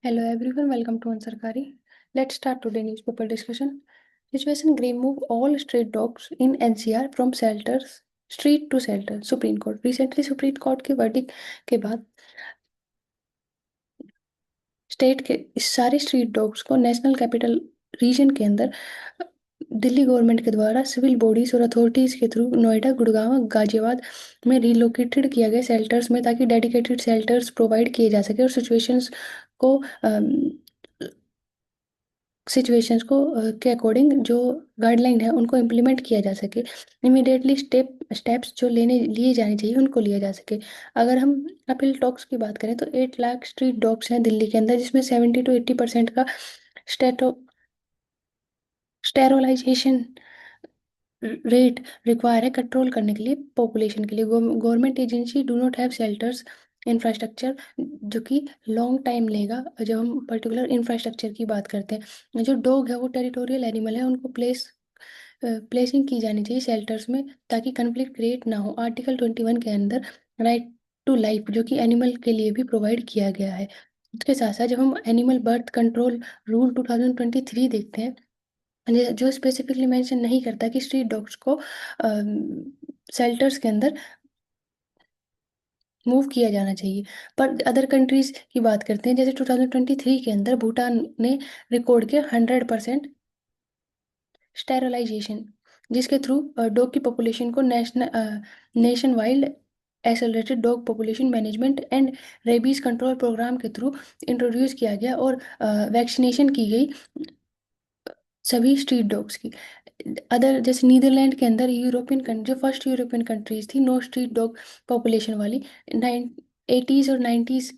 Hello everyone, welcome to Ansarkari. Let's start today newspaper discussion. Situation Grey move all street dogs in NCR from shelters street to shelter. Supreme Court. Recently Supreme Court के verdict के बाद state के इस सारे street dogs को national capital region के अंदर Delhi government के द्वारा सिविल बॉडीज और अथॉरिटीज के थ्रू नोएडा, गुड़गांव, गाजियाबाद में रिलोकेटेड किया गया शेल्टर्स में, ताकि डेडिकेटेड शेल्टर्स प्रोवाइड किए जा सके और को सिचुएशंस को के अकॉर्डिंग जो गाइडलाइन है उनको इम्प्लीमेंट किया जा सके। इमीडिएटली स्टेप्स जो लेने लिए जाने चाहिए उनको लिया जा सके। अगर हम अपील टॉक्स की बात करें तो 8 लाख स्ट्रीट डॉग्स हैं दिल्ली के अंदर, जिसमें 70 to 80% का स्टेरोलाइजेशन रेट रिक्वायर है कंट्रोल करने के लिए, पॉपुलेशन के लिए। Government agency do not have shelters infrastructure, जो कि लॉन्ग टाइम लेगा। जब हम पर्टिकुलर इंफ्रास्ट्रक्चर की बात करते हैं, जो डॉग है वो टेरिटोरियल एनिमल है, उनको प्लेसिंग की जानी चाहिए शेल्टर्स में, ताकि कन्फ्लिक्ट क्रिएट ना हो। आर्टिकल 21 के अंदर राइट टू लाइफ, जो कि एनिमल के लिए भी प्रोवाइड किया गया है। उसके साथ साथ जब हम एनिमल बर्थ कंट्रोल रूल 2023 देखते हैं, जो स्पेसिफिकली मेंशन नहीं करता कि स्ट्रीट डॉग्स को शेल्टर्स के अंदर मूव किया जाना चाहिए। पर अदर कंट्रीज की बात करते हैं, जैसे 2023 के अंदर भूटान ने रिकॉर्ड किया 100% स्टेरलाइजेशन, जिसके थ्रू डॉग की पॉपुलेशन को nation wide accelerated dog population management and rabies control programme के थ्रू इंट्रोड्यूस किया गया और वैक्सीनेशन की गई सभी स्ट्रीट डॉग्स की। अदर जैसे नीदरलैंड के अंदर जो फर्स्ट यूरोपियन कंट्रीज थी नो स्ट्रीट डॉग पॉपुलेशन वाली, 80s और 90s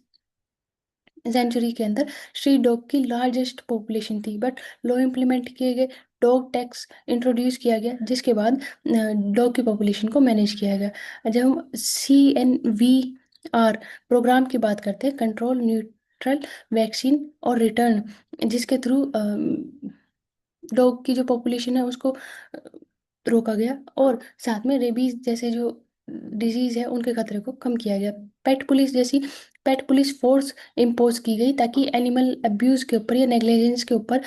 सेंचुरी के अंदर स्ट्रीट डॉग की लार्जेस्ट पॉपुलेशन थी। बट लॉ इम्प्लीमेंट किए गए, डॉग टैक्स इंट्रोड्यूस किया गया, जिसके बाद डॉग की पॉपुलेशन को मैनेज किया गया। जब हम CNVR प्रोग्राम की बात करते हैं, कंट्रोल न्यूट्रल वैक्सीन और रिटर्न, जिसके थ्रू डॉग की जो पॉपुलेशन है उसको रोका गया और साथ में रेबीज जैसे जो डिजीज है उनके खतरे को कम किया गया। पेट पुलिस फोर्स इम्पोज की गई, ताकि एनिमल अब्यूज के ऊपर या नेग्लिजेंस के ऊपर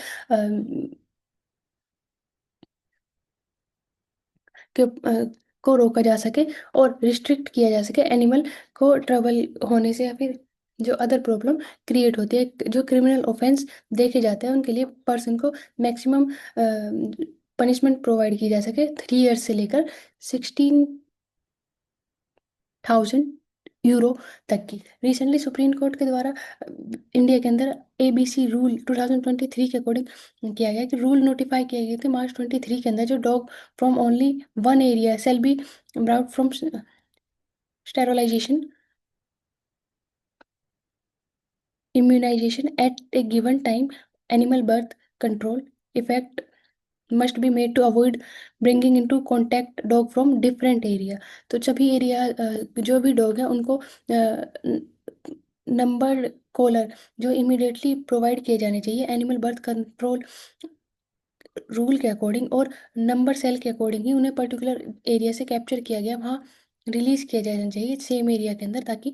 को रोका जा सके और रिस्ट्रिक्ट किया जा सके एनिमल को ट्रबल होने से, या फिर जो अदर प्रॉब्लम क्रिएट होती है। जो क्रिमिनल ऑफेंस देखे जाते हैं उनके लिए पर्सन को मैक्सिमम पनिशमेंट प्रोवाइड की जा सके, 3 years से लेकर 16,000 यूरो तक की। रिसेंटली सुप्रीम कोर्ट के द्वारा इंडिया के अंदर ABC रूल 2023 के अकॉर्डिंग किया गया कि रूल नोटिफाई किए गए थे मार्च 23 के अंदर, जो dog from only one area shall be brought from sterilization immunization at a given time, animal birth control effect must be made to avoid bringing into contact dog from different area। तो सभी area जो भी dog है उनको number collar जो immediately provide किए जाने चाहिए एनिमल बर्थ कंट्रोल रूल के अकॉर्डिंग, और नंबर सेल के अकॉर्डिंग ही उन्हें पर्टिकुलर एरिया से कैप्चर किया गया वहाँ रिलीज किया जाना चाहिए सेम एरिया के अंदर, ताकि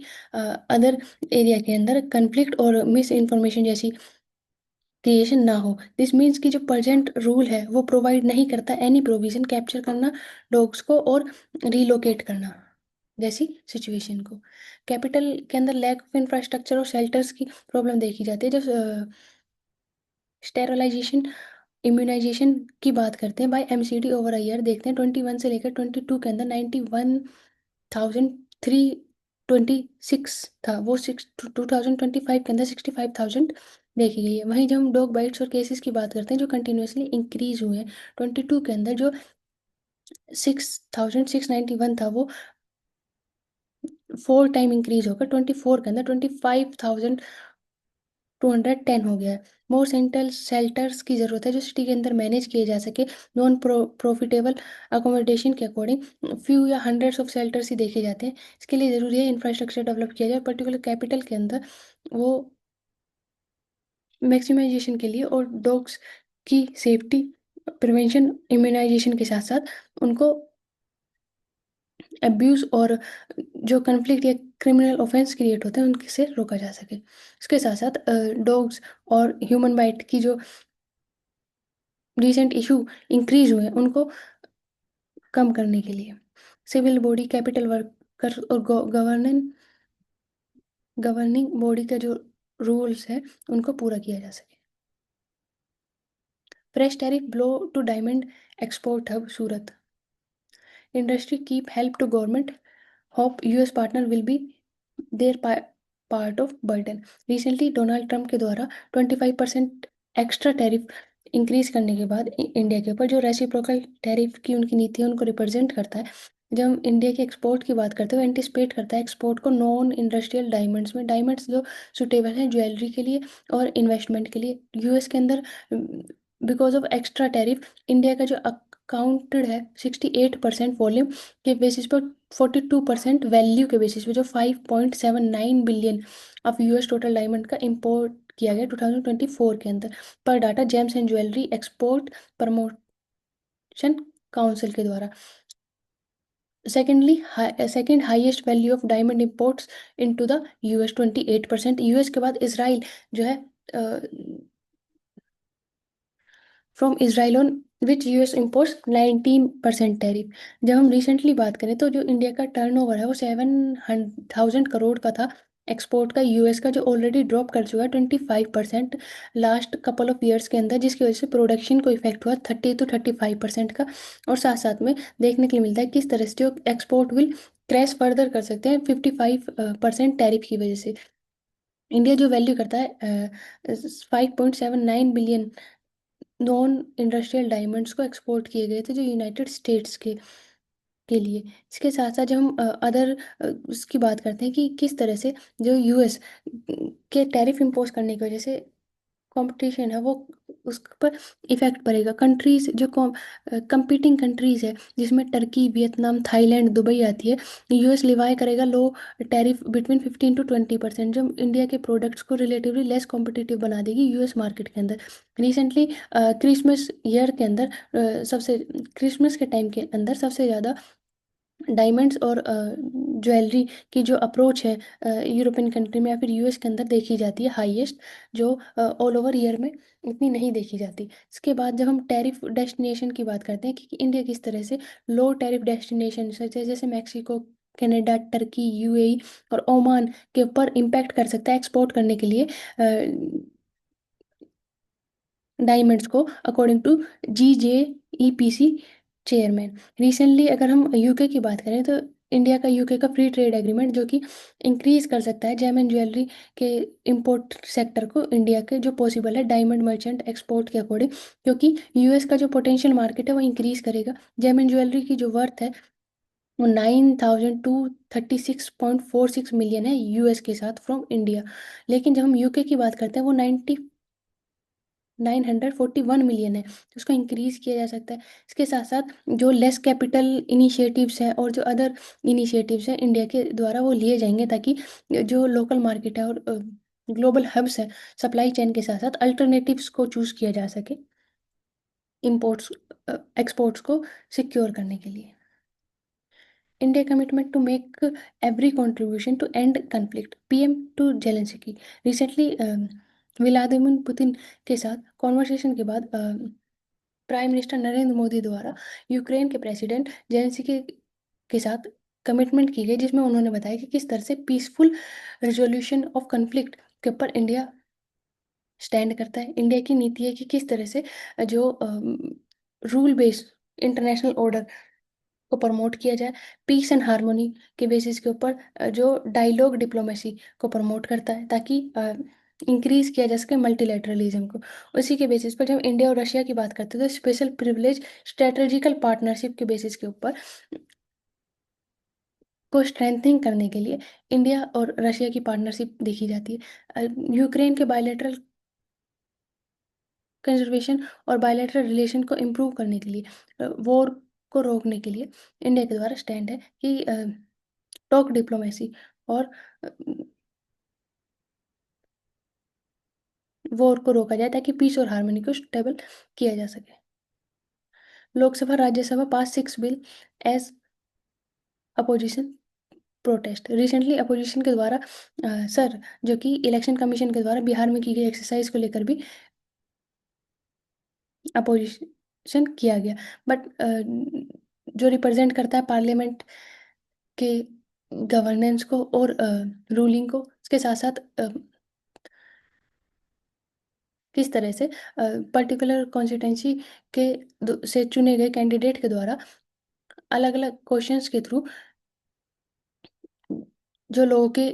अदर एरिया के अंदर कन्फ्लिक्ट और मिस इन्फॉर्मेशन जैसी क्रिएशन ना हो। दिस मीन्स कि जो प्रेजेंट रूल है वो प्रोवाइड नहीं करता एनी प्रोविजन कैप्चर करना डॉग्स को और रिलोकेट करना जैसी सिचुएशन को। कैपिटल के अंदर लैक ऑफ इंफ्रास्ट्रक्चर और शेल्टर्स की प्रॉब्लम देखी जाती है। जब स्टेरलाइजेशन इम्यूनाइजेशन की बात करते हैं बाय MCD ओवर ईयर देखते हैं, 21 से लेकर 22 के अंदर 91,326 था, वो 2025 के अंदर 65,000 देखी गई है। वहीं जब हम डॉग बाइट्स और केसेस की बात करते हैं जो कंटिन्यूसली इंक्रीज हुए हैं, 22 के अंदर जो 6,691 था वो 4 टाइम इंक्रीज होकर 24 के अंदर 25,210 हो गया है। मोर सेंट्रल शेल्टर्स की जरूरत है जो सिटी के अंदर मैनेज किए जा सके नॉन प्रॉफिटेबल अकोमोडेशन के अकॉर्डिंग। फ्यू या हंड्रेड्स ऑफ शेल्टर्स ही देखे जाते हैं। इसके लिए जरूरी है इंफ्रास्ट्रक्चर डेवलप किया जाए पर्टिकुलर कैपिटल के अंदर, वो मैक्सिमाइजेशन के लिए और डॉग्स की सेफ्टी प्रिवेंशन इम्यूनाइजेशन के साथ साथ उनको अब्यूज और जो कन्फ्लिक्ट या क्रिमिनल ऑफेंस क्रिएट होते हैं उनसे से रोका जा सके। इसके साथ साथ डॉग्स और ह्यूमन राइट की जो रिसेंट इशू इंक्रीज हुए हैं उनको कम करने के लिए सिविल बॉडी कैपिटल वर्कर और गवर्निंग बॉडी का जो रूल्स है उनको पूरा किया जा सके। Fresh tariff blow to diamond export hub Surat. Industry keep help to government hope US partner will be their part of burden. Recently Donald Trump के द्वारा 25% एक्स्ट्रा टैरिफ इंक्रीज करने के बाद इंडिया के ऊपर जो रेसिप्रोकल टैरिफ की उनकी नीति है उनको रिप्रेजेंट करता है। जब हम इंडिया के एक्सपोर्ट की बात करते हैं वो एंटिसिपेट करता है एक्सपोर्ट को नॉन इंडस्ट्रियल डायमंड्स में, डायमंड्स जो सुटेबल हैं ज्वेलरी के लिए और इन्वेस्टमेंट के लिए यूएस के अंदर। Because of extra tariff India का जो अकाउंटेड है 68% वॉल्यूम के बेसिस पर 42% वैल्यू के बेसिस पे जो 5.79 billion of US total diamond का इंपोर्ट किया गया 2024 के अंदर पर data James and jewellery export promotion council के द्वारा। Secondly second highest value of diamond imports into the US 28%। US के बाद इसराइल जो है from Israel on which US impose 19% tariff. जब हम रिसेंटली बात करें तो जो इंडिया का टर्नओवर है वो 7,000 करोड़ का था एक्सपोर्ट का यूएस का, जो ऑलरेडी ड्रॉप कर चुका है 25% लास्ट कपल ऑफ ईयर्स के अंदर, जिसकी वजह से प्रोडक्शन को इफेक्ट हुआ 30 to 35% का। और साथ साथ में देखने के लिए मिलता है किस तरह से जो एक्सपोर्ट विल क्रैश फर्दर कर सकते हैं 55% टैरिफ की वजह से। इंडिया जो वैल्यू करता है 5.79 बिलियन नॉन इंडस्ट्रियल डायमंड्स को एक्सपोर्ट किए गए थे जो यूनाइटेड स्टेट्स के लिए। इसके साथ साथ जब हम अदर उसकी बात करते हैं कि किस तरह से जो यूएस के टैरिफ इम्पोज करने की वजह से कंपटीशन है वो उस पर इफेक्ट पड़ेगा। कंट्रीज जो कंपीटिंग कंट्रीज है जिसमें टर्की, वियतनाम, थाईलैंड, दुबई आती है, यूएस लिवाई करेगा लो टैरिफ बिटवीन 15 to 20%, जो इंडिया के प्रोडक्ट्स को रिलेटिवली लेस कॉम्पिटिटिव बना देगी यूएस मार्केट के अंदर। रिसेंटली क्रिसमस ईयर के अंदर सबसे क्रिसमस के टाइम के अंदर सबसे ज़्यादा डायमंड्स और ज्वेलरी की जो अप्रोच है यूरोपियन कंट्री में या फिर यूएस के अंदर देखी जाती है हाईएस्ट, जो ऑल ओवर ईयर में इतनी नहीं देखी जाती। इसके बाद जब हम टैरिफ डेस्टिनेशन की बात करते हैं कि इंडिया किस तरह से लो टैरिफ डेस्टिनेशन जैसे मैक्सिको, कनाडा, टर्की, यूएई और ओमान के ऊपर इम्पैक्ट कर सकता है एक्सपोर्ट करने के लिए डायमंड्स को, according to GJEPC chairman. Recently अगर हम यूके की बात करें तो इंडिया का यूके का फ्री ट्रेड एग्रीमेंट जो कि इंक्रीज कर सकता है जेम एंड ज्वेलरी के इंपोर्ट सेक्टर को इंडिया के जो पॉसिबल है डायमंड मर्चेंट एक्सपोर्ट के अकॉर्डिंग, क्योंकि यूएस का जो पोटेंशियल मार्केट है वो इंक्रीज करेगा। जेम एंड ज्वेलरी की जो वर्थ है वो 9,236.46 मिलियन है यूएस के साथ फ्रॉम इंडिया। लेकिन जब हम यूके की बात करते हैं वो 941 मिलियन है, तो उसको इंक्रीज किया जा सकता है। इसके साथ साथ जो लेस कैपिटल इनिशिएटिव्स हैं और जो अदर इनिशिएटिव्स हैं इंडिया के द्वारा वो लिए जाएंगे ताकि जो लोकल मार्केट है और ग्लोबल हब्स है सप्लाई चेन के साथ साथ अल्टरनेटिव्स को चूज किया जा सके इंपोर्ट्स एक्सपोर्ट्स को सिक्योर करने के लिए। India commitment to make every contribution to end conflict, PM to Zelensky. Recently Vladimir Putin के साथ कॉन्वर्सेशन के बाद प्राइम मिनिस्टर नरेंद्र मोदी द्वारा यूक्रेन के प्रेसिडेंट जेलेंस्की के साथ कमिटमेंट की गई, जिसमें उन्होंने बताया कि किस तरह से पीसफुल रिजोल्यूशन ऑफ कन्फ्लिक्ट के ऊपर इंडिया स्टैंड करता है। इंडिया की नीति है कि किस तरह से जो रूल बेस्ड इंटरनेशनल ऑर्डर को प्रमोट किया जाए, पीस एंड हार्मोनी के बेसिस के ऊपर जो डायलॉग डिप्लोमेसी को प्रमोट करता है ताकि इंक्रीज किया जा सके मल्टीलेटरलिज्म को। उसी के बेसिस पर जब इंडिया और रशिया की बात करते हैं तो स्पेशल प्रिविलेज स्ट्रेटेजिकल पार्टनरशिप के बेसिस के ऊपर को स्ट्रेंथनिंग करने के लिए इंडिया और रशिया की पार्टनरशिप देखी जाती है। यूक्रेन के बायलैटरल कंजर्वेशन और बायलैटरल रिलेशन को इम्प्रूव करने के लिए, वॉर को रोकने के लिए इंडिया के द्वारा स्टैंड है कि टॉक डिप्लोमेसी और वॉर को रोका जाए ताकि पीस और हार्मनी को स्टेबल किया जा सके। Lok Sabha Rajya Sabha pass 6 bill as opposition protest recently opposition के द्वारा सर जो कि इलेक्शन कमीशन के द्वारा बिहार में की गई एक्सरसाइज को लेकर भी अपोजिशन किया गया। बट जो रिप्रेजेंट करता है पार्लियामेंट के गवर्नेंस को और रूलिंग को, उसके साथ साथ किस तरह से पर्टिकुलर कॉन्स्टिट्यूंसी के से चुने गए कैंडिडेट के द्वारा अलग अलग क्वेश्चंस के थ्रू जो लोगों के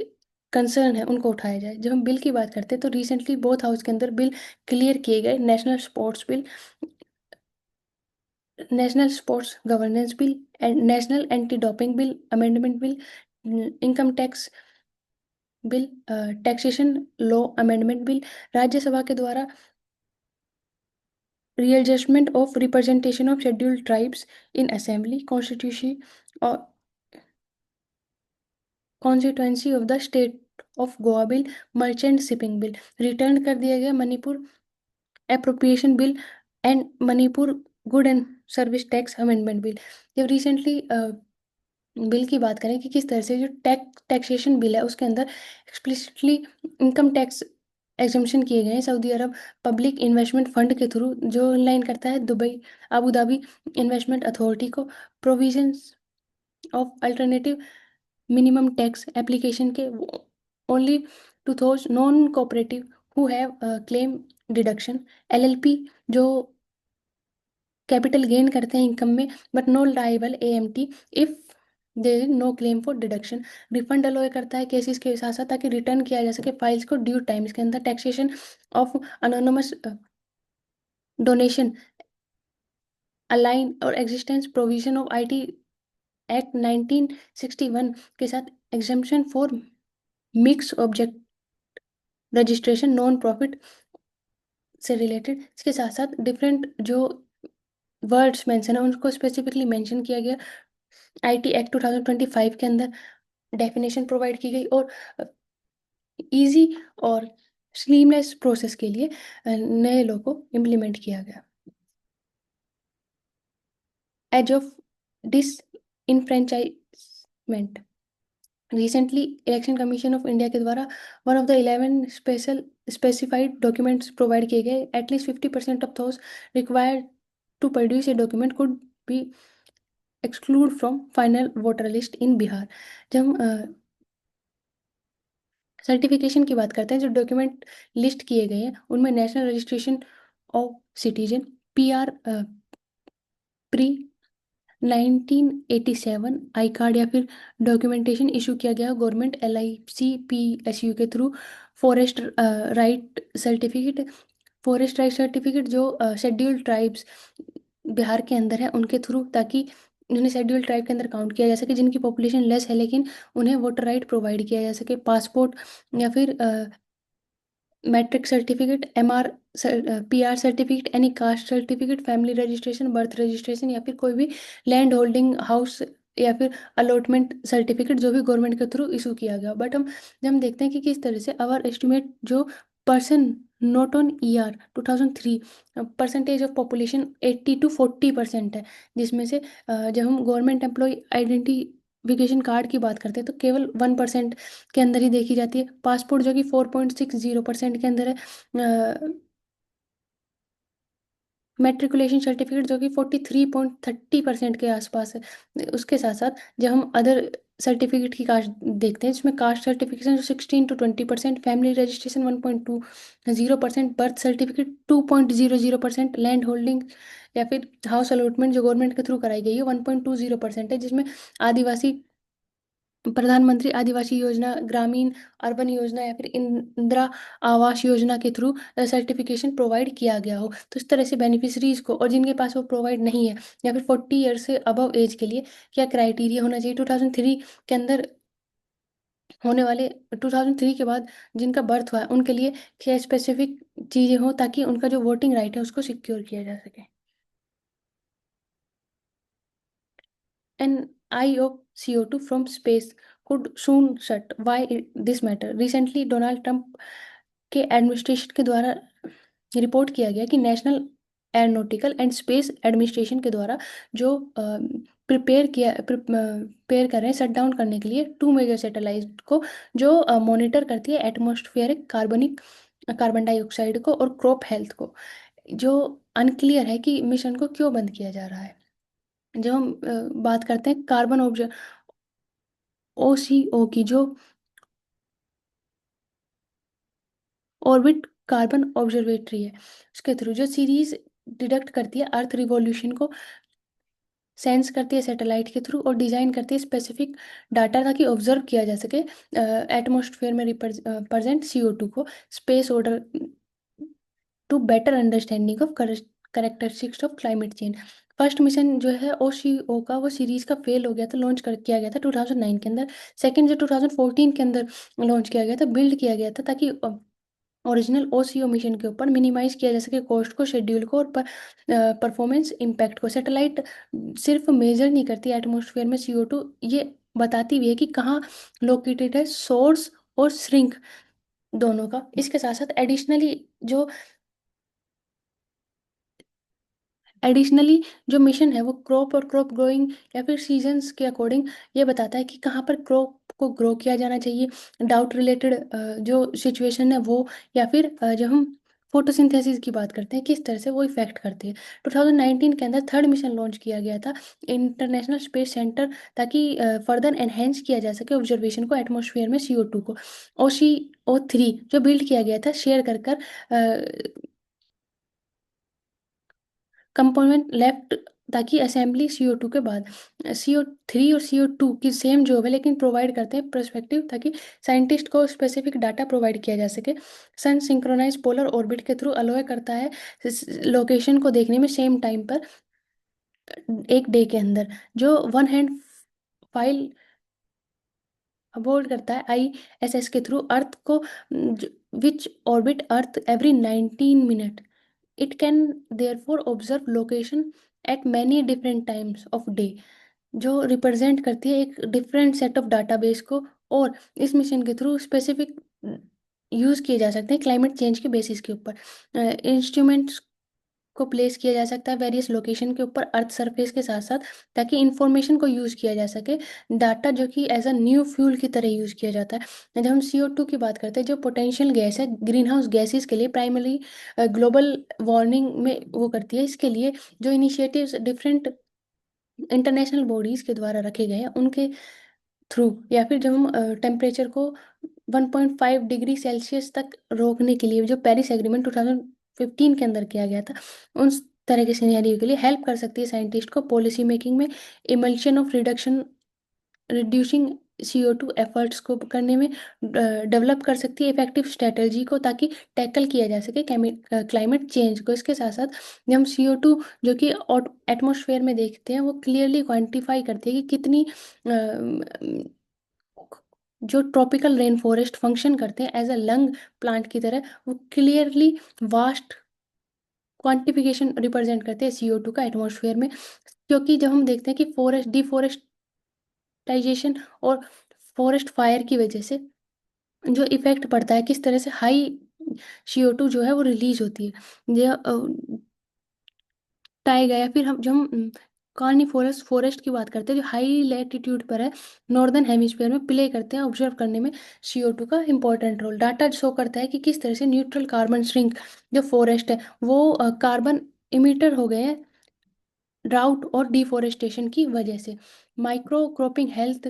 कंसर्न है उनको उठाया जाए। जब हम बिल की बात करते हैं तो रिसेंटली बोथ हाउस के अंदर बिल क्लियर किए गए, national sports governance bill and national anti doping bill, amendment bill, income tax bill, taxation law amendment bill, Rajya Sabha के द्वारा readjustment of representation of scheduled tribes in assembly, constitution और constituency of the state of Goa bill, merchant shipping bill, return कर दिया गया Manipur appropriation bill and Manipur good and service tax amendment bill. जब recently bill की बात करें कि किस तरह से जो टैक्सेशन बिल है उसके अंदर एक्सप्लिसिटली इनकम टैक्स एग्जम्पशन किए गए हैं। Saudi Arab public investment fund के थ्रू जो इनलाइन करता है Dubai Abu Dhabi investment authority को provisions of alternative minimum tax application के only to those non cooperative who have claim deduction, LLP जो कैपिटल गेन करते हैं इनकम में but no liable AMT if there is no claim for deduction, refund allow करता है cases के साथ साथ ताकि रिटर्न किया जा सके फाइल्स को ड्यू टाइम। इसके अंदर taxation of anonymous donation align और existence provision of IT act 1961 के साथ exemption for mix object registration non profit से रिलेटेड। इसके साथ साथ डिफरेंट जो वर्ड्स मेंशन है उनको स्पेसिफिकली मेंशन किया गया। आईटी एक्ट 2025 के अंदर डेफिनेशन प्रोवाइड की गई और इजी और स्लीमलेस प्रोसेस के लिए नए लॉ को इम्प्लीमेंट किया गया। Age of disenfranchisement recently election commission of India के द्वारा one of the 11 specified documents provide किए गए। At least 50% of those required to produce a document could be exclude from final voter list in Bihar. जब हम certification की बात करते हैं, जो डॉक्यूमेंट लिस्ट किए गए हैं उनमें national registration of citizen, PR, pre 1987 I card या फिर डॉक्यूमेंटेशन इशू किया गया गवर्नमेंट एलआईसी पीएसयू के थ्रू, फॉरेस्ट राइट सर्टिफिकेट, जो शेड्यूल्ड ट्राइब्स बिहार के अंदर है उनके थ्रू, ताकि उन्हें शेड्यूल्ड ट्राइब के अंदर काउंट किया जा सके जिनकी पॉपुलेशन लेस है लेकिन उन्हें वोटर राइट प्रोवाइड किया जा सके। पासपोर्ट या फिर matric certificate, MR, PR certificate, any caste certificate, family registration, birth registration या फिर कोई भी लैंड होल्डिंग हाउस या फिर अलॉटमेंट सर्टिफिकेट जो भी गवर्नमेंट के थ्रू इशू किया गया। बट जब हम देखते हैं कि किस तरह से आवर एस्टिमेट जो person note on ER 2003 percentage of population 80 to 40% है, जिसमें से जब हम गवर्नमेंट एम्प्लॉय आइडेंटिफिकेशन कार्ड की बात करते हैं तो केवल 1% के अंदर ही देखी जाती है। पासपोर्ट जो कि 4.60% के अंदर है। मैट्रिकुलेशन सर्टिफिकेट जो कि 43.30% के आसपास है। उसके साथ साथ जब हम अदर सर्टिफिकेट की कास्ट देखते हैं जिसमें caste certification 16 to 20%, family registration 1.20%, birth certificate 2.00%, land holding या फिर हाउस अलॉटमेंट जो गवर्नमेंट के थ्रू कराई गई है 1.20% है, जिसमें आदिवासी प्रधानमंत्री आदिवासी योजना, ग्रामीण अर्बन योजना या फिर इंदिरा आवास योजना के थ्रू सर्टिफिकेशन प्रोवाइड किया गया हो। तो इस तरह से बेनिफिशरीज को, और जिनके पास वो प्रोवाइड नहीं है या फिर 40 ईयर से अबव एज के लिए क्या क्राइटेरिया होना चाहिए 2003 के अंदर होने वाले, 2003 के बाद जिनका बर्थ हुआ है उनके लिए क्या स्पेसिफिक चीज़ें हो ताकि उनका जो वोटिंग राइट है उसको सिक्योर किया जा सके। An eye of CO2 from space could soon shut. Why this matter? Recently, Donald Trump के एडमिनिस्ट्रेशन के द्वारा रिपोर्ट किया गया कि national aeronautical and space administration के द्वारा जो प्रिपेयर कर रहे हैं शट डाउन करने के लिए 2 मेजर सैटेलाइट को, जो मॉनिटर करती है एटमॉस्फेरिक कार्बन डाइऑक्साइड को और क्रॉप हेल्थ को। जो अनक्लियर है कि मिशन को क्यों बंद किया जा रहा है। जब हम बात करते हैं कार्बन ऑब्जर्व ओसीओ की, जो ऑर्बिट कार्बन ऑब्जर्वेटरी है, उसके थ्रू जो सीरीज डिडक्ट करती है अर्थ रिवॉल्यूशन को, सेंस करती है सैटेलाइट के थ्रू और डिजाइन करती है स्पेसिफिक डाटा ताकि ऑब्जर्व किया जा सके एटमॉस्फेयर में प्रेजेंट CO2 को, space order to better understanding of characteristics of climate change. First mission जो है OCO का, वो सीरीज का फेल हो गया था, लॉन्च कर किया गया था 2009 के अंदर। सेकंड जो 2014 के अंदर लॉन्च किया गया था, बिल्ड किया गया था ताकि ओरिजिनल OCO मिशन के ऊपर मिनिमाइज किया जा सके कॉस्ट को, शेड्यूल को और परफॉर्मेंस इम्पैक्ट को। सैटेलाइट सिर्फ मेजर नहीं करती एटमॉस्फेयर में CO2, ये बताती भी है कि कहाँ लोकेटेड है सोर्स और श्रिंक दोनों का। इसके साथ साथ एडिशनली जो मिशन है वो क्रॉप और क्रॉप ग्रोइंग या फिर सीजन्स के अकॉर्डिंग ये बताता है कि कहाँ पर क्रॉप को ग्रो किया जाना चाहिए, डाउट रिलेटेड जो सिचुएशन है वो, या फिर जब हम फोटोसिंथेसिस की बात करते हैं किस तरह से वो इफेक्ट करती है। 2019 के अंदर थर्ड मिशन लॉन्च किया गया था इंटरनेशनल स्पेस सेंटर, ताकि फर्दर एनहेंस किया जा सके ऑब्जर्वेशन को एटमॉस्फेयर में CO2 को। OCO3 जो बिल्ड किया गया था शेयर कर कर कंपोनेंट लेफ्ट, ताकि असेंबली CO2 के बाद CO3 और CO2 की सेम जॉब है लेकिन प्रोवाइड करते हैं पर्सपेक्टिव, ताकि साइंटिस्ट को स्पेसिफिक डाटा प्रोवाइड किया जा सके। सन सिंक्रोनाइज पोलर ऑर्बिट के थ्रू अलोय करता है लोकेशन को देखने में सेम टाइम पर एक डे के अंदर। जो वन हैंड फाइल होल्ड करता है ISS के थ्रू अर्थ को, which orbit earth every 19 minute. It can therefore observe location at many different times of day, जो रिप्रेजेंट करती है एक डिफरेंट सेट ऑफ डाटाबेस को। और इस मिशन के थ्रू स्पेसिफिक यूज किए जा सकते हैं क्लाइमेट चेंज के बेसिस के ऊपर। इंस्ट्रूमेंट्स को प्लेस किया जा सकता है वेरियस लोकेशन के ऊपर अर्थ सरफेस के साथ साथ, ताकि इंफॉर्मेशन को यूज किया जा सके, डाटा जो कि एज अ न्यू फ्यूल की तरह यूज किया जाता है। जब हम CO2 की बात करते हैं, जो पोटेंशियल गैस है ग्रीन हाउस गैसेस के लिए प्राइमरी ग्लोबल वार्मिंग में वो करती है, इसके लिए जो इनिशिएटिव्स डिफरेंट इंटरनेशनल बॉडीज के द्वारा रखे गए हैं उनके थ्रू, या फिर जब हम टेम्परेचर को 1.5 डिग्री सेल्सियस तक रोकने के लिए, जो पेरिस एग्रीमेंट 2015 के अंदर किया गया था, उन तरह के सिनेरियो के लिए हेल्प कर सकती है साइंटिस्ट को पॉलिसी मेकिंग में, emulsion of reduction reducing CO2 efforts को करने में डेवलप कर सकती है इफेक्टिव स्ट्रेटजी को, ताकि टैकल किया जा सके क्लाइमेट चेंज को। इसके साथ साथ जब हम CO2 जो कि एटमॉस्फेयर में देखते हैं, वो क्लियरली क्वांटिफाई करती है कि कितनी जो ट्रॉपिकल रेन फॉरेस्ट फंक्शन करते हैं एज अ लंग प्लांट की तरह, वो क्लियरली वास्ट क्वांटिफिकेशन रिप्रेजेंट करते हैं CO2 का एटमॉस्फेयर में। क्योंकि जब हम देखते हैं कि फॉरेस्ट डिफोरेस्टाइजेशन और फॉरेस्ट फायर की वजह से जो इफेक्ट पड़ता है, किस तरह से हाई CO2 जो है वो रिलीज होती है, टाइगर, या फिर हम जब हम कार्निफोरस फॉरेस्ट की बात करते हैं जो हाई लैटिट्यूड पर है, नॉर्दर्न हेमिस्फीयर में प्ले करते हैं ऑब्जर्व करने में CO2 का इंपॉर्टेंट रोल। डाटा शो करता है कि किस तरह से न्यूट्रल कार्बन श्रिंक जो फॉरेस्ट है वो कार्बन इमिटर हो गए हैं ड्राउट और डिफोरेस्टेशन की वजह से। माइक्रो क्रॉपिंग हेल्थ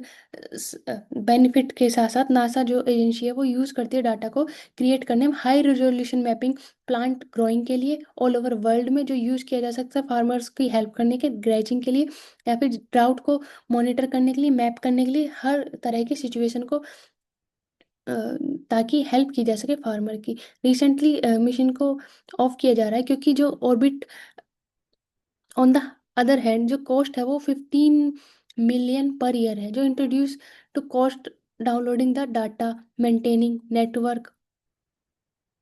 बेनिफिट के साथ साथ नासा जो एजेंसी है वो यूज़ करती है डाटा को क्रिएट करने में high resolution mapping plant growing के लिए ऑल ओवर वर्ल्ड में, जो यूज़ किया जा सकता है फार्मर्स की हेल्प करने के ग्रेजिंग के लिए, या फिर ड्राउट को मॉनिटर करने के लिए, मैप करने के लिए, हर तरह की सिचुएशन को अ, ताकि हेल्प की जा सके फार्मर की। रिसेंटली मिशन को ऑफ किया जा रहा है क्योंकि जो orbit on the other hand जो कॉस्ट है वो 15 मिलियन पर ईयर है, जो introduce to cost downloading the data, maintaining network,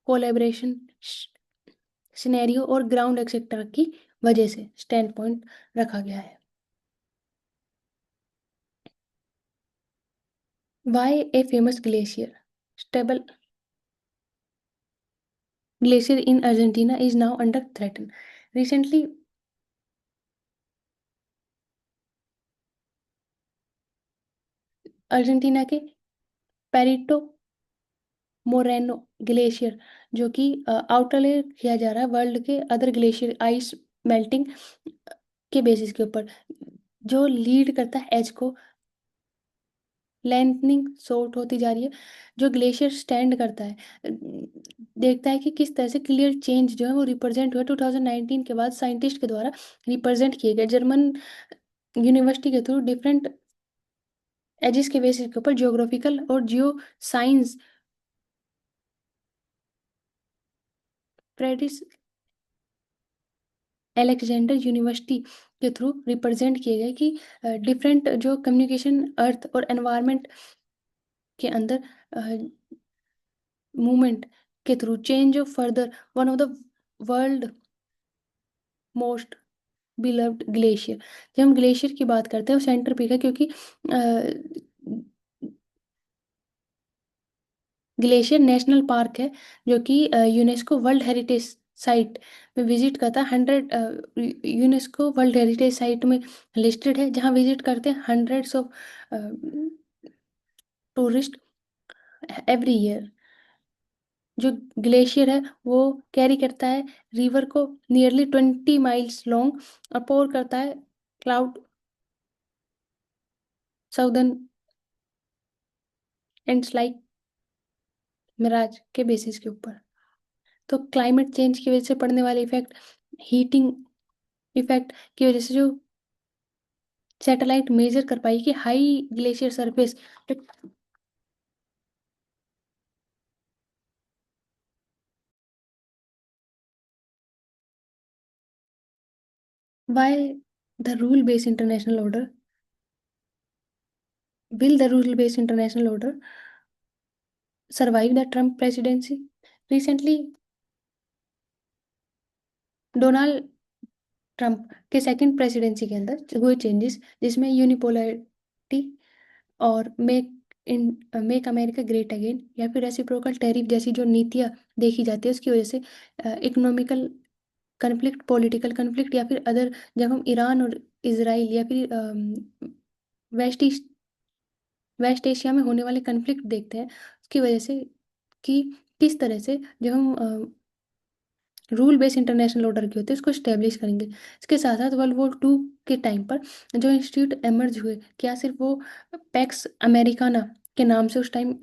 collaboration scenario और ग्राउंड एक्सेट्रा की वजह से स्टैंड पॉइंट रखा गया है। Why a famous glacier stable glacier in Argentina is now under threaten. Recently Argentina के पेरिटो मोरेनो ग्लेशियर, जो कि आउटर लेयर किया जा रहा है वर्ल्ड के अदर ग्लेशियर आइस मेल्टिंग के बेसिस के ऊपर, जो लीड करता है एज को लेंथनिंग शॉर्ट होती जा रही है। जो ग्लेशियर स्टैंड करता है, देखता है कि किस तरह से क्लियर चेंज जो है वो रिप्रेजेंट हुआ 2019 के बाद साइंटिस्ट के द्वारा रिप्रेजेंट किए गए जर्मन यूनिवर्सिटी के थ्रू डिफरेंट एजिस के बेसिस के ऊपर जियोग्राफिकल और जियो साइंस प्रेडिस अलेक्जेंडर यूनिवर्सिटी के थ्रू रिप्रेजेंट किए गए कि डिफरेंट जो कम्युनिकेशन अर्थ और एनवायरनमेंट के अंदर मूवमेंट के through change of further one of the world most beloved glacier. जब हम ग्लेशियर की बात करते हैं वो सेंटर पीक है, क्योंकि ग्लेशियर नेशनल पार्क है जो कि यूनेस्को वर्ल्ड हेरिटेज साइट में विजिट करता है। 100 यूनेस्को वर्ल्ड हेरिटेज साइट में लिस्टेड है, जहाँ विजिट करते हैं hundreds of tourist every year. जो ग्लेशियर है वो कैरी करता है रिवर को नियरली 20 माइल्स लॉन्ग और पोर करता है cloud southern Andes like mirage के बेसिस के ऊपर। तो क्लाइमेट चेंज की वजह से पड़ने वाले इफेक्ट, हीटिंग इफेक्ट की वजह से जो सैटेलाइट मेजर कर पाई कि high glacier surface, why the rule based international order will the rule based international order survive the Trump presidency? Recently, Donald Trump के सेकंड प्रेसिडेंसी के अंदर हुए चेंजेस, जिसमें यूनिपोलैरिटी और मेक अमेरिका ग्रेट अगेन या फिर रेसिप्रोकल टैरिफ जैसी जो नीतियां देखी जाती है, उसकी वजह से इकोनॉमिकल कन्फ्लिक्ट, पॉलिटिकल कन्फ्लिक्ट या फिर अदर, जब हम ईरान और इसराइल या फिर वेस्ट वेस्ट एशिया में होने वाले कन्फ्लिक्ट देखते हैं, उसकी वजह से कि किस तरह से जब हम रूल बेस्ड इंटरनेशनल ऑर्डर के होते हैं उसको स्टेब्लिश करेंगे। इसके साथ साथ वर्ल्ड वॉर 2 के टाइम पर जो इंस्टीट्यूट एमर्ज हुए, क्या सिर्फ वो पैक्स अमेरिकाना के नाम से उस टाइम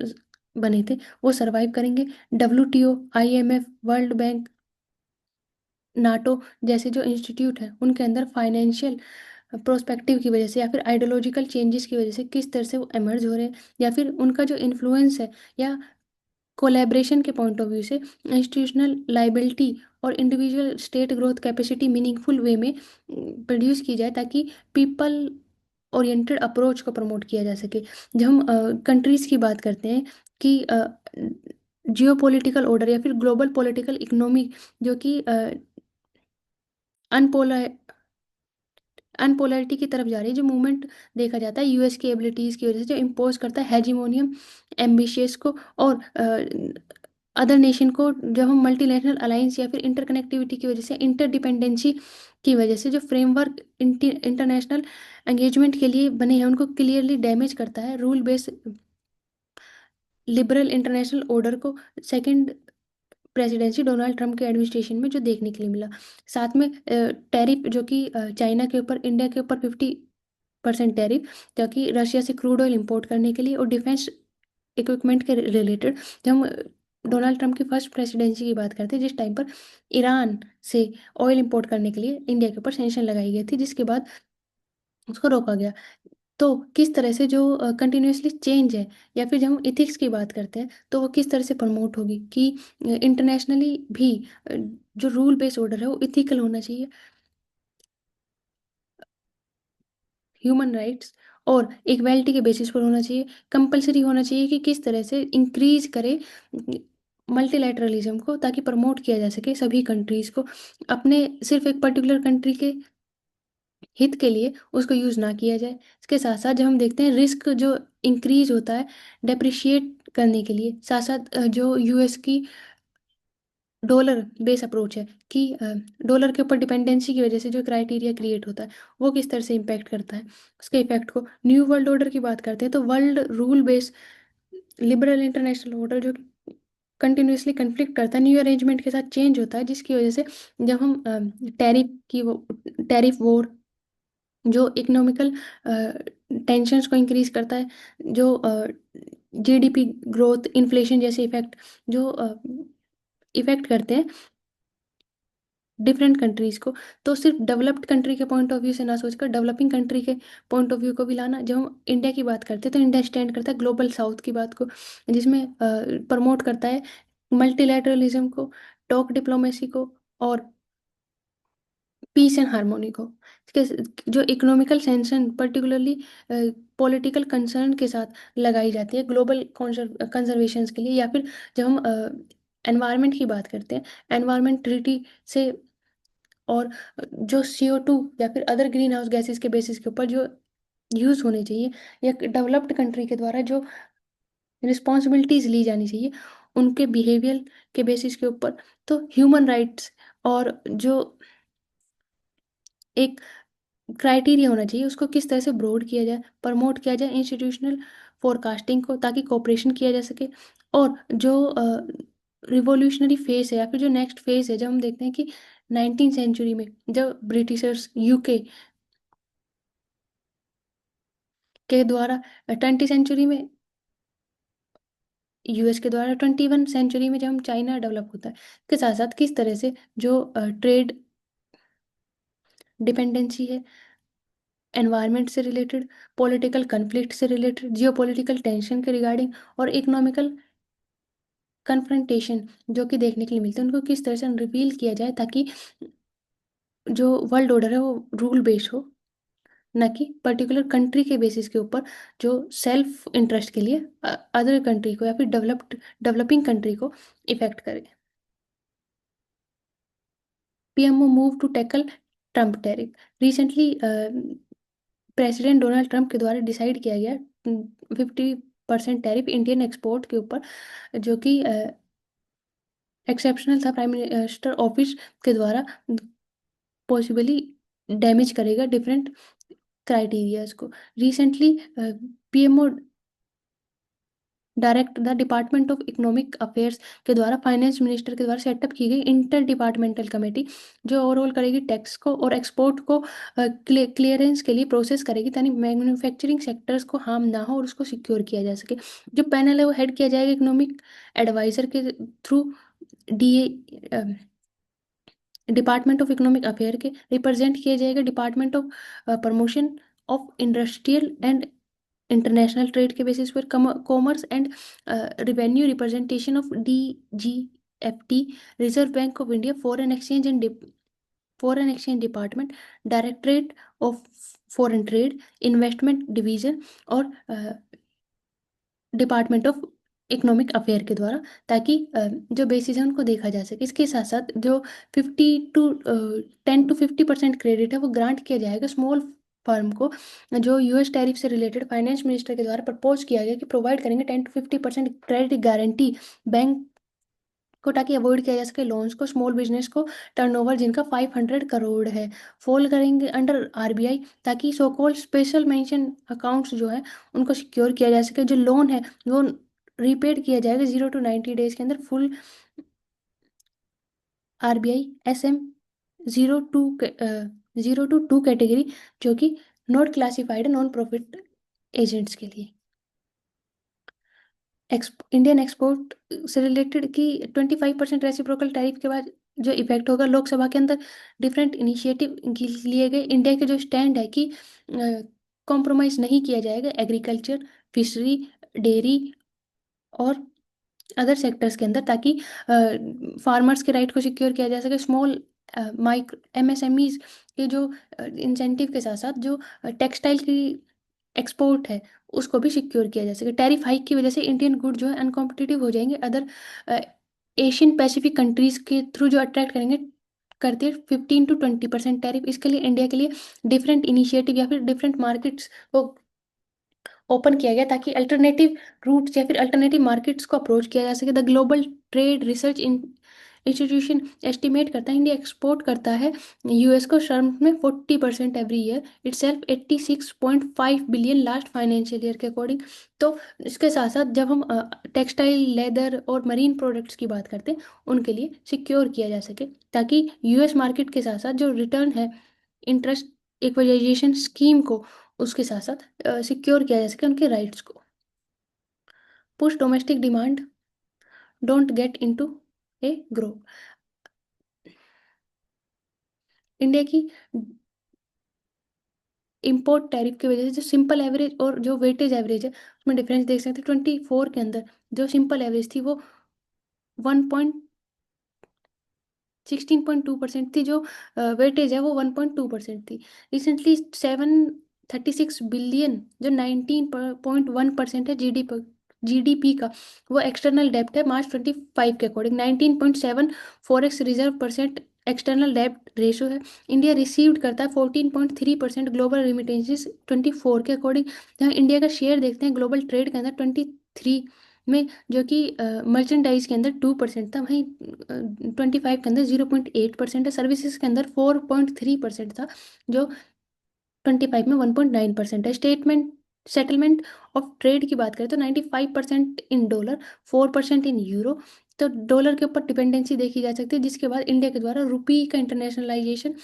बने थे, वो सरवाइव करेंगे? WTO, IMF, world bank, NATO जैसे जो इंस्टीट्यूट है उनके अंदर फाइनेंशियल प्रोस्पेक्टिव की वजह से या फिर आइडियोलॉजिकल चेंजेस की वजह से किस तरह से वो एमर्ज हो रहे हैं, या फिर उनका जो इन्फ्लुएंस है, या कोलैबोरेशन के पॉइंट ऑफ व्यू से इंस्टीट्यूशनल लाइबिलिटी और individual state growth capacity meaningful वे में प्रोड्यूस की जाए, ताकि पीपल ओरिएंटेड अप्रोच को प्रमोट किया जा सके। जब हम कंट्रीज की बात करते हैं कि जियो पॉलिटिकल ऑर्डर या फिर ग्लोबल पॉलिटिकल इकोनॉमी जो कि अनपोलर अनपोलैरिटी की तरफ जा रही है, जो मूवमेंट देखा जाता है यूएस की एबिलिटीज़ की वजह से, जो इम्पोज करता है हेजिमोनियम एम्बिशियस को और अदर नेशन को, जब हम मल्टीनेशनल अलायंस या फिर इंटरकनेक्टिविटी की वजह से, इंटरडिपेंडेंसी की वजह से जो फ्रेमवर्क इंटरनेशनल एंगेजमेंट के लिए बने हैं उनको क्लियरली डैमेज करता है। Rule based liberal international order को सेकंड प्रेसिडेंसी डोनाल्ड ट्रंप के एडमिनिस्ट्रेशन में जो देखने के लिए मिला। साथ में टैरिफ जो कि चाइना के ऊपर, इंडिया के ऊपर 50% टैरिफ, ताकि रशिया से क्रूड ऑयल इंपोर्ट करने के लिए और डिफेंस इक्विपमेंट के रिलेटेड। जब हम डोनाल्ड ट्रंप की फर्स्ट प्रेसिडेंसी की बात करते हैं, जिस टाइम पर ईरान से ऑयल इंपोर्ट करने के लिए इंडिया के ऊपर सेंक्शन लगाई गई थी, जिसके बाद उसको रोका गया। तो किस तरह से जो कंटिन्यूसली चेंज है, या फिर जब हम इथिक्स की बात करते हैं तो वो किस तरह से प्रमोट होगी कि इंटरनेशनली भी जो रूल बेस्ड ऑर्डर है वो इथिकल होना चाहिए, ह्यूमन राइट्स और इक्वालिटी के बेसिस पर होना चाहिए, कंपलसरी होना चाहिए कि किस तरह से इंक्रीज करे मल्टीलैटरलिज्म को, ताकि प्रमोट किया जा सके सभी कंट्रीज को, अपने सिर्फ एक पर्टिकुलर कंट्री के हित के लिए उसको यूज़ ना किया जाए। इसके साथ साथ जब हम देखते हैं रिस्क जो इंक्रीज होता है डेप्रिशिएट करने के लिए, साथ साथ जो यूएस की डॉलर बेस अप्रोच है कि डॉलर के ऊपर डिपेंडेंसी की वजह से जो क्राइटेरिया क्रिएट होता है वो किस तरह से इम्पैक्ट करता है, उसके इफेक्ट को। न्यू वर्ल्ड ऑर्डर की बात करते हैं तो world rule base liberal international order जो कंटिन्यूसली कन्फ्लिक्ट करता है न्यू अरेंजमेंट के साथ चेंज होता है, जिसकी वजह से जब हम टैरिफ वॉर जो इकोनॉमिकल टेंशन्स को इंक्रीज करता है, जो जीडीपी ग्रोथ इन्फ्लेशन जैसे इफेक्ट जो इफेक्ट करते हैं डिफरेंट कंट्रीज को, तो सिर्फ डेवलप्ड कंट्री के पॉइंट ऑफ व्यू से ना सोचकर डेवलपिंग कंट्री के पॉइंट ऑफ व्यू को भी लाना। जब हम इंडिया की बात करते हैं तो इंडिया स्टैंड करता है ग्लोबल साउथ की बात को, जिसमें प्रमोट करता है मल्टीलैटरलिज्म को, टॉक डिप्लोमेसी को और पीस एंड हार्मोनी को। जो economical sanction particularly political concern के साथ लगाई जाती है ग्लोबल कंजर्वेशन के लिए, या फिर जब हम एनवायरनमेंट की बात करते हैं एनवायरनमेंट ट्रीटी से, और जो CO2 या फिर अदर ग्रीन हाउस गैसेस के बेसिस के ऊपर जो यूज होने चाहिए या डेवलप्ड कंट्री के द्वारा जो रिस्पॉन्सिबिलिटीज ली जानी चाहिए उनके बिहेवियर के बेसिस के ऊपर, तो ह्यूमन राइट्स और जो एक क्राइटेरिया होना चाहिए उसको किस तरह से ब्रॉड किया जाए, प्रमोट किया जाए इंस्टीट्यूशनल फोरकास्टिंग को, ताकि कोऑपरेशन किया जा सके। और जो रिवॉल्यूशनरी फेज है या फिर जो नेक्स्ट फेज है, जब हम देखते हैं कि 19th सेंचुरी में जब ब्रिटिशर्स यूके के द्वारा, 20th सेंचुरी में यूएस के द्वारा, 21st सेंचुरी में जब हम चाइना डेवलप होता है, के साथ साथ किस तरह से जो ट्रेड डिपेंडेंसी है एनवायरनमेंट से रिलेटेड, पॉलिटिकल कन्फ्लिक्ट से रिलेटेड, जियोपॉलिटिकल टेंशन के रिगार्डिंग और इकोनॉमिकल कन्फ्रंटेशन जो कि देखने के लिए मिलते हैं, उनको किस तरह से रिवील किया जाए ताकि जो वर्ल्ड ऑर्डर है वो रूल बेस्ड हो, ना कि पर्टिकुलर कंट्री के बेसिस के ऊपर जो सेल्फ इंटरेस्ट के लिए अदर कंट्री को या फिर डेवलपिंग कंट्री को इफेक्ट करे। PMO move to tackle Trump tariff. Recently president Donald Trump के द्वारा डिसाइड किया गया 50% टैरिफ इंडियन एक्सपोर्ट के ऊपर, जो कि एक्सेप्शनल था प्राइम मिनिस्टर ऑफिस के द्वारा, पॉसिबली डैमेज करेगा डिफरेंट क्राइटेरियाज को। Recently PMO direct the department of economic affairs के द्वारा फाइनेंस मिनिस्टर के द्वारा सेटअप की गई इंटर डिपार्टमेंटल कमेटी जो ओवरऑल करेगी टैक्स को और एक्सपोर्ट को क्लियरेंस के लिए प्रोसेस करेगी, ताकि मैन्युफैक्चरिंग सेक्टर्स को हार्म ना हो और उसको सिक्योर किया जा सके। जो पैनल है वो हेड किया जाएगा इकोनॉमिक एडवाइजर के through, DA department of economic affair के, रिप्रेजेंट किया जाएगा department of promotion of industrial and international trade के बेसिस पर, commerce and revenue representation of DGFT, reserve Bank of India, foreign exchange department, directorate of foreign trade, investment division और department of economic affair के द्वारा, ताकि जो basis है उनको देखा जा सके। इसके साथ साथ जो 10 to 50% क्रेडिट है वो ग्रांट किया जाएगा स्मॉल फर्म को, जो US टैरिफ से रिलेटेड फाइनेंस मिनिस्टर के द्वारा प्रपोज किया गया कि प्रोवाइड करेंगे 10 to 50% क्रेडिट गारंटी बैंक को, ताकि अवॉइड किया जा सके लोन्स को स्मॉल बिजनेस को टर्नओवर जिनका 500 करोड़ है फॉल करेंगे अंडर RBI, ताकि so called special mention accounts जो है उनको सिक्योर किया जा सके। जो लोन है वो रीपेड किया जाएगा 0 to 90 डेज के अंदर full RBI SM 0 to 2 category, जो कि not classified non profit agents के लिए। इंडियन एक्सपोर्ट से रिलेटेड कि 25% रेसिप्रोकल टैरिफ के बाद जो इफेक्ट होगा, लोकसभा के अंदर डिफरेंट इनिशिएटिव लिए गए। इंडिया के जो स्टैंड है कि कॉम्प्रोमाइज नहीं किया जाएगा एग्रीकल्चर, फिशरी, डेयरी और अदर सेक्टर्स के अंदर, ताकि फार्मर्स के राइट को सिक्योर किया जा सके। स्मॉल माइक्रो MSMEs के जो इंसेंटिव के साथ साथ जो टेक्सटाइल की एक्सपोर्ट है उसको भी सिक्योर किया जा सके। टैरिफ हाइक की वजह से इंडियन गुड जो है अनकॉम्पिटिटिव हो जाएंगे अदर एशियन पैसिफिक कंट्रीज के थ्रू, जो अट्रैक्ट करेंगे करते हैं 15 to 20% टैरिफ। इसके लिए इंडिया के लिए डिफरेंट इनिशिएटिव या फिर डिफरेंट मार्केट्स को ओपन किया गया, ताकि अल्टरनेटिव रूट्स या फिर अल्टरनेटिव मार्केट्स को अप्रोच किया जा सके। The global trade research institution estimate करता है इंडिया एक्सपोर्ट करता है यूएस को शर्म में 40% every year, it self 86.5 billion last financial year के अकॉर्डिंग। तो इसके साथ साथ जब हम टेक्सटाइल, लेदर और मरीन प्रोडक्ट्स की बात करते हैं, उनके लिए सिक्योर किया जा सके, ताकि यूएस मार्केट के साथ साथ जो रिटर्न है इंटरेस्ट इक्वलाइजेशन स्कीम को, उसके साथ साथ सिक्योर किया जा सके उनके राइट्स को। Push domestic demand, don't get into A grow. India की इम्पोर्ट टैरिफ की वजह से जो सिंपल एवरेज और जो वेटेज एवरेज है उसमें डिफरेंस देख सकते हैं। 24 के अंदर जो सिंपल एवरेज थी वो 16.2% थी, जो वेटेज है वो 1.2% थी। रिसेंटली 736 बिलियन जो 19.1% है जीडीपी का, वो एक्सटर्नल डेप्ट है मार्च 25 के according. 19.7 forex reserve percent external डेप्ट रेशो है। इंडिया रिसीव्ड करता है 14.3% ग्लोबल रिमिटेंसेस 24 के अकॉर्डिंग। जहाँ इंडिया का शेयर देखते हैं ग्लोबल ट्रेड के अंदर 23 में, जो कि मर्चेंडाइज के अंदर 2% था, वहीं 25 के अंदर 0.8% है। सर्विसेज के अंदर 4.3% था, जो 25 में 1.9% है। स्टेटमेंट सेटलमेंट ऑफ ट्रेड की बात करें तो 95% इन डॉलर, 4% इन यूरो। तो डॉलर के ऊपर डिपेंडेंसी देखी जा सकती है, जिसके बाद इंडिया के द्वारा रुपी का इंटरनेशनलाइजेशन,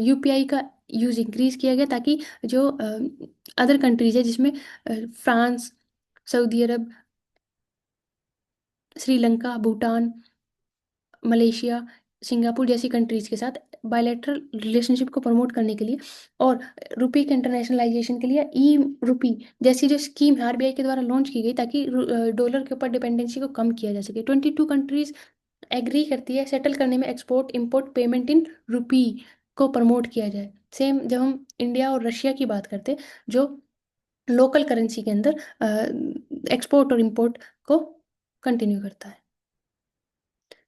यूपीआई का यूज इंक्रीज किया गया, ताकि जो अदर कंट्रीज है जिसमें फ्रांस, सऊदी अरब, श्रीलंका, भूटान, मलेशिया, सिंगापुर जैसी कंट्रीज के साथ बायलैटरल रिलेशनशिप को प्रमोट करने के लिए और रुपी के इंटरनेशनलाइजेशन के लिए ई रुपी जैसी जो स्कीम है आरबीआई के द्वारा लॉन्च की गई, ताकि डॉलर के ऊपर डिपेंडेंसी को कम किया जा सके। 22 कंट्रीज एग्री करती है सेटल करने में एक्सपोर्ट इम्पोर्ट पेमेंट इन रुपी को प्रमोट किया जाए। सेम जब हम इंडिया और रशिया की बात करते हैं, जो लोकल करेंसी के अंदर एक्सपोर्ट और इम्पोर्ट को कंटिन्यू करता है।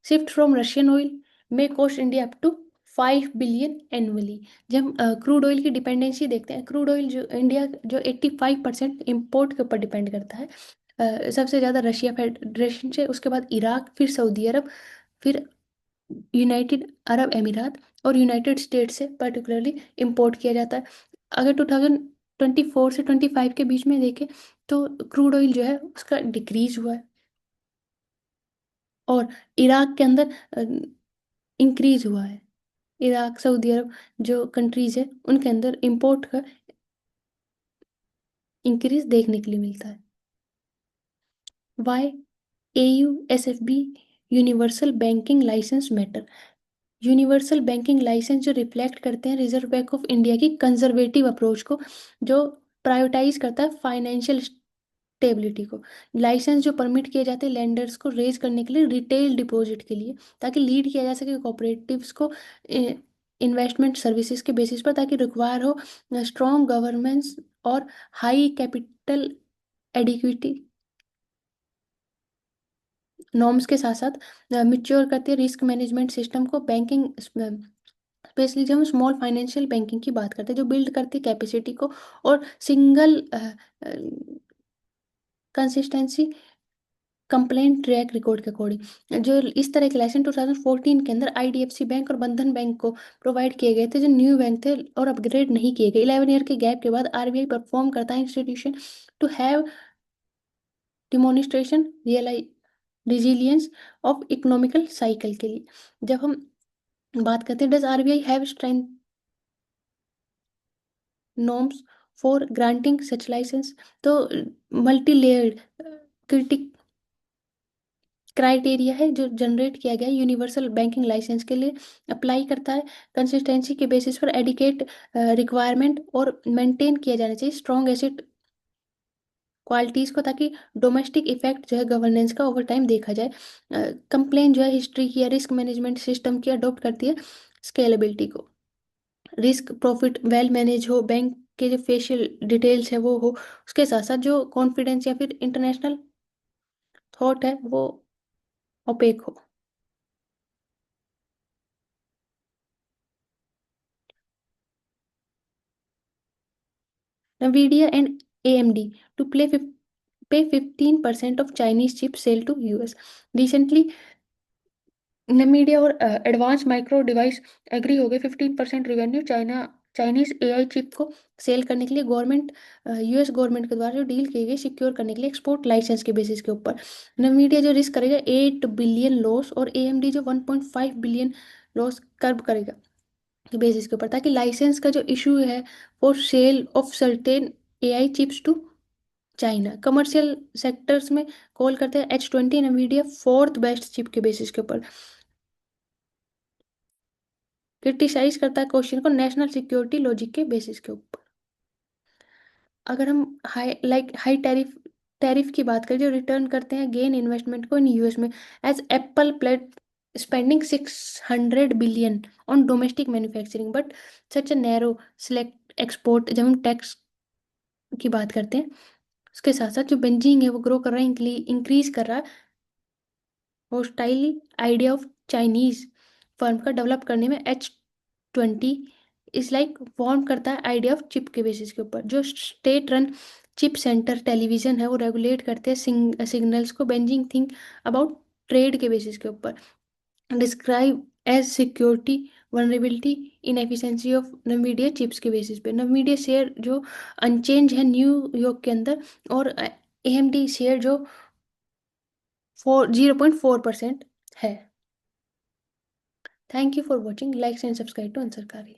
शिफ्ट फ्रॉम रशियन ऑयल में cost India up to 5 billion annually. जब हम क्रूड ऑयल की डिपेंडेंसी देखते हैं, क्रूड ऑयल जो इंडिया जो 85% इम्पोर्ट के ऊपर डिपेंड करता है, सबसे ज़्यादा रशिया फेडरेशन से, उसके बाद इराक, फिर सऊदी अरब, फिर यूनाइटेड अरब अमीरात और यूनाइटेड स्टेट से पर्टिकुलरली इंपोर्ट किया जाता है। अगर 2024 से 25 के बीच में देखें तो क्रूड ऑयल जो है उसका डिक्रीज हुआ है, और इराक के अंदर इंक्रीज हुआ है। इराक, सऊदी अरब जो कंट्रीज है उनके अंदर इंपोर्ट का इंक्रीज देखने के लिए मिलता है। Why AU S F B universal banking licence matter. Universal banking licence जो रिफ्लेक्ट करते हैं रिजर्व बैंक ऑफ इंडिया की कंजर्वेटिव अप्रोच को, जो प्रायोरिटाइज करता है फाइनेंशियल स्टेबिलिटी को। लाइसेंस जो परमिट किए जाते हैं लेंडर्स को रेज करने के लिए रिटेल डिपॉजिट के लिए, ताकि लीड किया जा सके कोऑपरेटिव्स को इन्वेस्टमेंट सर्विसेज के बेसिस पर, ताकि रिक्वायर हो स्ट्रॉन्ग गवर्नेंस और हाई कैपिटल एडिक्विटी नॉर्म्स के साथ साथ मिच्योर करती है रिस्क मैनेजमेंट सिस्टम को। बैंकिंग स्पेशली जब हम स्मॉल फाइनेंशियल बैंकिंग की बात करते हैं, जो बिल्ड करती है कैपेसिटी को और single consistency complaint track record के अकॉर्डिंग, जो इस तरह के लाइसेंस 2014 के अंदर आईडीएफसी बैंक और बंधन बैंक को प्रोवाइड किए गए थे, जो न्यू बैंक थे और अपग्रेड नहीं किए गए। 11 ईयर के गैप के बाद आरबीआई परफॉर्म करता है institution to have demonstration resilience of economical cycle के लिए। जब हम बात करते हैं does RBI have strength norms for granting such license, तो मल्टी लेयर्ड क्रिटिक क्राइटेरिया है जो जनरेट किया गया है यूनिवर्सल बैंकिंग लाइसेंस के लिए, अप्लाई करता है कंसिस्टेंसी के बेसिस पर एडिकेट रिक्वायरमेंट, और मेंटेन किया जाना चाहिए स्ट्रॉन्ग एसेट क्वालिटीज़ को, ताकि डोमेस्टिक इफेक्ट जो है गवर्नेंस का ओवर टाइम देखा जाए। कंप्लेन जो है हिस्ट्री की या रिस्क मैनेजमेंट सिस्टम की अडॉप्ट करती है स्केलेबिलिटी को। रिस्क प्रॉफिट वेल मैनेज हो, बैंक के जो फेशियल डिटेल्स है वो हो, उसके साथ साथ जो कॉन्फिडेंस या फिर इंटरनेशनल थॉट है वो ओपेक हो। Nvidia and AMD to pay 15% of Chinese chips sale to US. Recently, नमीडिया और एडवांस माइक्रो डिवाइस एग्री हो गए 15% रेवेन्यू चाइनीज एआई चिप को सेल करने के लिए गवर्नमेंट यूएस गवर्नमेंट के द्वारा जो डील की गई सिक्योर करने के लिए एक्सपोर्ट लाइसेंस के बेसिस के ऊपर। नमीडिया जो रिस्क करेगा 8 बिलियन लॉस और एएमडी जो 1.5 बिलियन लॉस कर्व करेगा के बेसिस के ऊपर, ताकि लाइसेंस का जो इशू है for sale of certain AI chips to China. Commercial sectors में कॉल करते हैं H20 Nvidia fourth best chip के बेसिस के ऊपर। क्रिटिसाइज करता है क्वेश्चन को नेशनल सिक्योरिटी लॉजिक के बेसिस के ऊपर। अगर हम हाई टैरिफ टैरिफ की बात करें जो रिटर्न करते हैं गेन इन्वेस्टमेंट को इन यूएस में, as Apple plate spending 600 billion on domestic manufacturing but such a narrow select export. जब हम टैक्स की बात करते हैं उसके साथ साथ जो बेंजिंग है वो ग्रो कर रहा है, इंक्रीज कर रहा है hostile idea of Chinese firm का डेवलप करने में। H20 इस लाइक फॉर्म करता है आइडिया ऑफ चिप के बेसिस के ऊपर। जो state run chip centre television है वो रेगुलेट करते हैं सिग्नल्स को। बेंजिंग थिंक अबाउट ट्रेड के बेसिस के ऊपर describe as security vulnerability in efficiency of Nvidia chips के बेसिस पे। नवीडिया शेयर जो अनचेंज है न्यूयॉर्क के अंदर, और एएमडी शेयर जो 0.4% है। Thank you for watching, like and subscribe to answer कारी।